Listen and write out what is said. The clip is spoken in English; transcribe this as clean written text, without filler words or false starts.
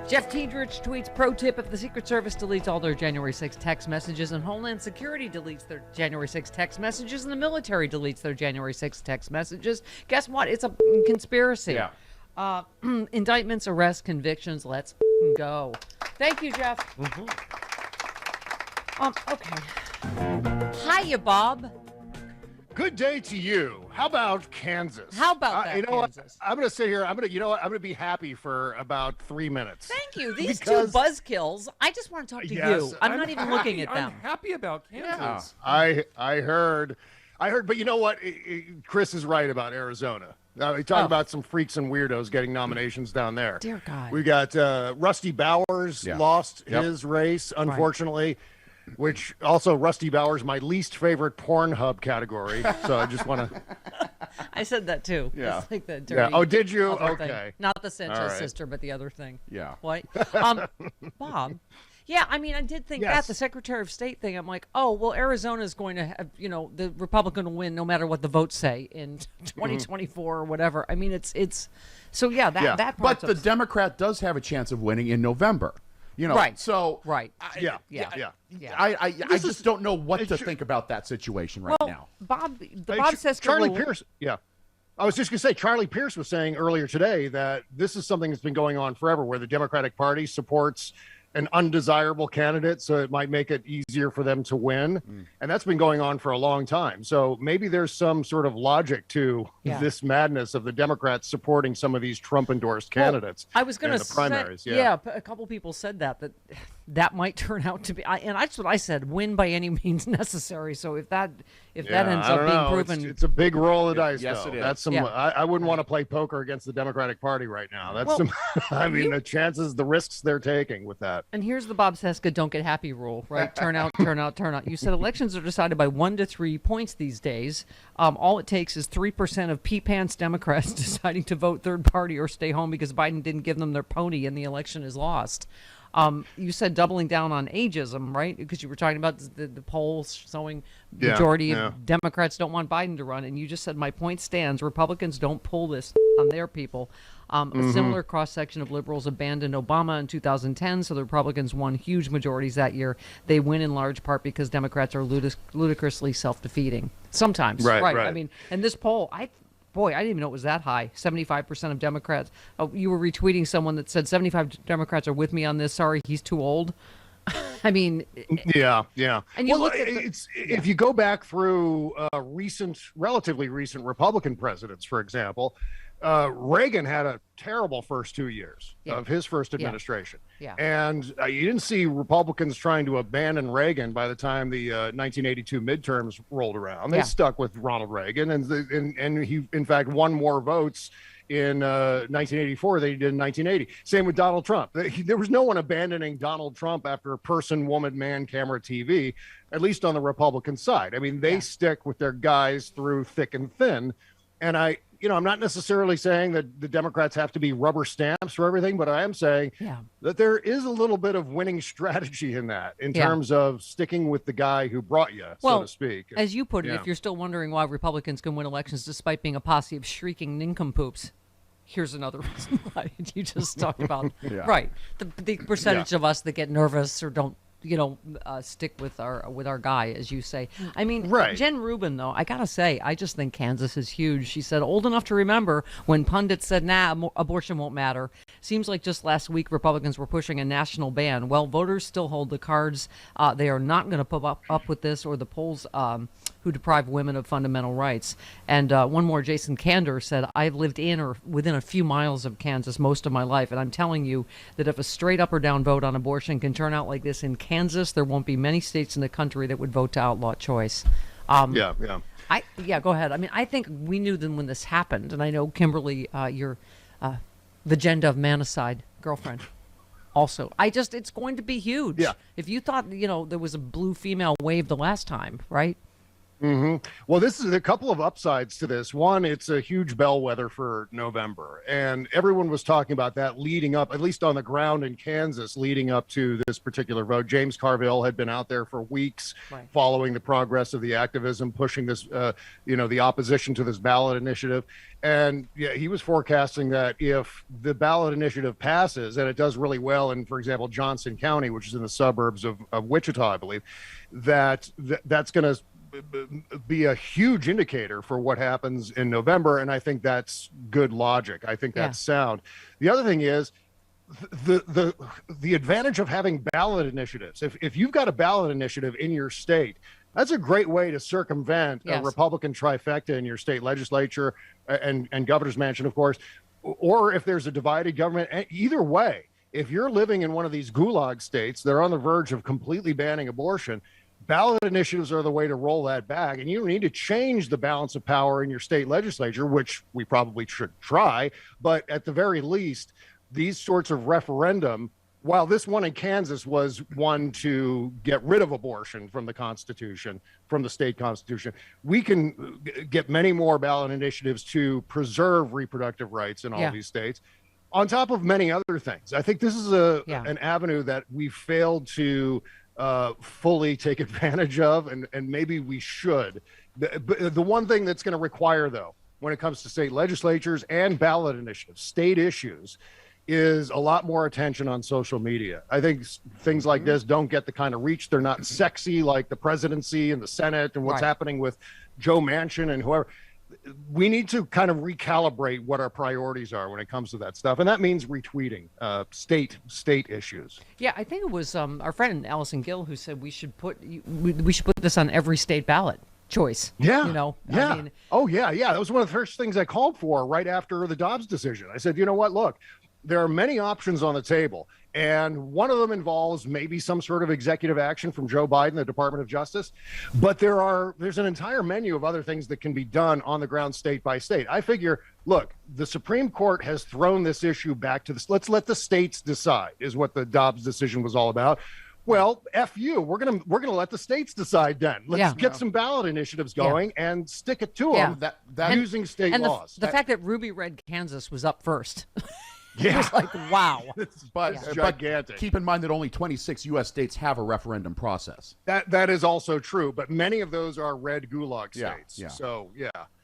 Jeff Tiedrich tweets, pro tip, if the Secret Service deletes all their January 6th text messages and Homeland Security deletes their January 6th text messages and the military deletes their January 6th text messages, guess what? It's a conspiracy. Yeah. Indictments, arrests, convictions, let's go. Thank you, Jeff. Okay. Hiya, Bob. Good day to you. How about Kansas? How about that, you know Kansas? What? I'm going to sit here. I'm going to be happy for about 3 minutes. Thank you. These two buzzkills, I just want to talk to you. I'm not even looking at them. I'm happy about Kansas. Yeah. I heard, but you know what? Chris is right about Arizona. We talk about some freaks and weirdos getting nominations down there. Dear God. We got Rusty Bowers lost his race, unfortunately. Right. Which also, Rusty Bowers, my least favorite Pornhub category. So I just want to. I said that too. Yeah. It's like the dirty Oh, did you? Okay. Thing. Not the Sanchez sister, but the other thing. Yeah. What? Bob. Yeah, I mean, I did think that the Secretary of State thing. I'm like, oh, well, Arizona is going to have, the Republican will win no matter what the votes say in 2024 or whatever. I mean, it's so that part. But the Democrat does have a chance of winning in November. Right. So right. I just don't know what to think about that situation right now. Bob Cesca Charlie Pierce. Yeah. I was just going to say, Charlie Pierce was saying earlier today that this is something that's been going on forever, where the Democratic Party supports an undesirable candidate, so it might make it easier for them to win. And that's been going on for a long time. So maybe there's some sort of logic to this madness of the Democrats supporting some of these Trump-endorsed candidates. I was going to say, primaries. A couple people said that might turn out to be, and that's what I said, win by any means necessary. So if that ends up being proven, it's a big roll of dice. Yes, though. it is. That's some. I wouldn't want to play poker against the Democratic Party right now. That's some. I mean, the risks they're taking with that. And here's the Bob Cesca don't get happy rule, right? Turn out. You said elections are decided by 1 to 3 points these days. All it takes is 3% of pee-pants Democrats deciding to vote third party or stay home because Biden didn't give them their pony and the election is lost. You said doubling down on ageism, right? Because you were talking about the polls showing majority of Democrats don't want Biden to run. And you just said, my point stands. Republicans don't pull this on their people. A similar cross-section of liberals abandoned Obama in 2010, so the Republicans won huge majorities that year. They win in large part because Democrats are ludicrously self-defeating. Sometimes. Right. I mean, and this poll, I didn't even know it was that high. 75% of Democrats. Oh, you were retweeting someone that said 75 Democrats are with me on this. Sorry, he's too old. I mean, yeah. And you look at if you go back through relatively recent Republican presidents, for example, Reagan had a terrible first 2 years of his first administration. And you didn't see Republicans trying to abandon Reagan by the time the 1982 midterms rolled around. They stuck with Ronald Reagan, and he, in fact, won more votes in 1984 than he did in 1980. Same with Donald Trump. There was no one abandoning Donald Trump after person, woman, man, camera, TV, at least on the Republican side. I mean, they stick with their guys through thick and thin. And I'm not necessarily saying that the Democrats have to be rubber stamps for everything, but I am saying that there is a little bit of winning strategy in that, in terms of sticking with the guy who brought you, so to speak. As you put it, if you're still wondering why Republicans can win elections despite being a posse of shrieking nincompoops, here's another reason why you just talked about. Right. The percentage of us that get nervous or don't stick with our guy, as you say. I mean, Jen Rubin, though, I gotta say, I just think Kansas is huge. She said, old enough to remember when pundits said, abortion won't matter. Seems like just last week Republicans were pushing a national ban. Well, voters still hold the cards. They are not going to put up with this, or the polls who deprive women of fundamental rights. And one more, Jason Kander said, I've lived in or within a few miles of Kansas most of my life, and I'm telling you that if a straight up or down vote on abortion can turn out like this in Kansas, there won't be many states in the country that would vote to outlaw choice. Go ahead. I mean, I think we knew then when this happened, and I know, Kimberly, your Vagenda of Manicide girlfriend also. It's going to be huge. Yeah. If you thought, there was a blue female wave the last time, right? Well, this is a couple of upsides to this. One, it's a huge bellwether for November, and everyone was talking about that leading up, at least on the ground in Kansas, leading up to this particular vote. James Carville had been out there for weeks, following the progress of the activism, pushing this, the opposition to this ballot initiative. And he was forecasting that if the ballot initiative passes, and it does really well in, for example, Johnson County, which is in the suburbs of Wichita, I believe, that's going to be a huge indicator for what happens in November. And I think that's good logic. I think that's sound. The other thing is the advantage of having ballot initiatives. If you've got a ballot initiative in your state, that's a great way to circumvent a Republican trifecta in your state legislature and governor's mansion, of course, or if there's a divided government. Either way, if you're living in one of these gulag states, they're on the verge of completely banning abortion. Ballot initiatives are the way to roll that back, and you need to change the balance of power in your state legislature, which we probably should try. But at the very least, these sorts of referendum, while this one in Kansas was one to get rid of abortion from the Constitution, from the state Constitution, we can get many more ballot initiatives to preserve reproductive rights in all these states, on top of many other things. I think this is an avenue that we failed to fully take advantage of, and maybe we should. The one thing that's going to require, though, when it comes to state legislatures and ballot initiatives, state issues, is a lot more attention on social media. I think things like this don't get the kind of reach. They're not sexy like the presidency and the Senate and what's happening with Joe Manchin and whoever. We need to kind of recalibrate what our priorities are when it comes to that stuff, and that means retweeting state issues. Yeah, I think it was our friend Allison Gill who said we should put this on every state ballot choice. Yeah, I mean, that was one of the first things I called for right after the Dobbs decision. I said, you know what? Look, there are many options on the table, and one of them involves maybe some sort of executive action from Joe Biden, the Department of Justice. But there's an entire menu of other things that can be done on the ground, state by state. I figure, look, the Supreme Court has thrown this issue back to let's let the states decide, is what the Dobbs decision was all about. Well, F you. We're gonna let the states decide then. Let's get some ballot initiatives going and stick it to them using state laws. The fact that Ruby read Kansas was up first. It was like, wow. But gigantic. Keep in mind that only 26 U.S. states have a referendum process. That is also true, but many of those are red gulag states. So,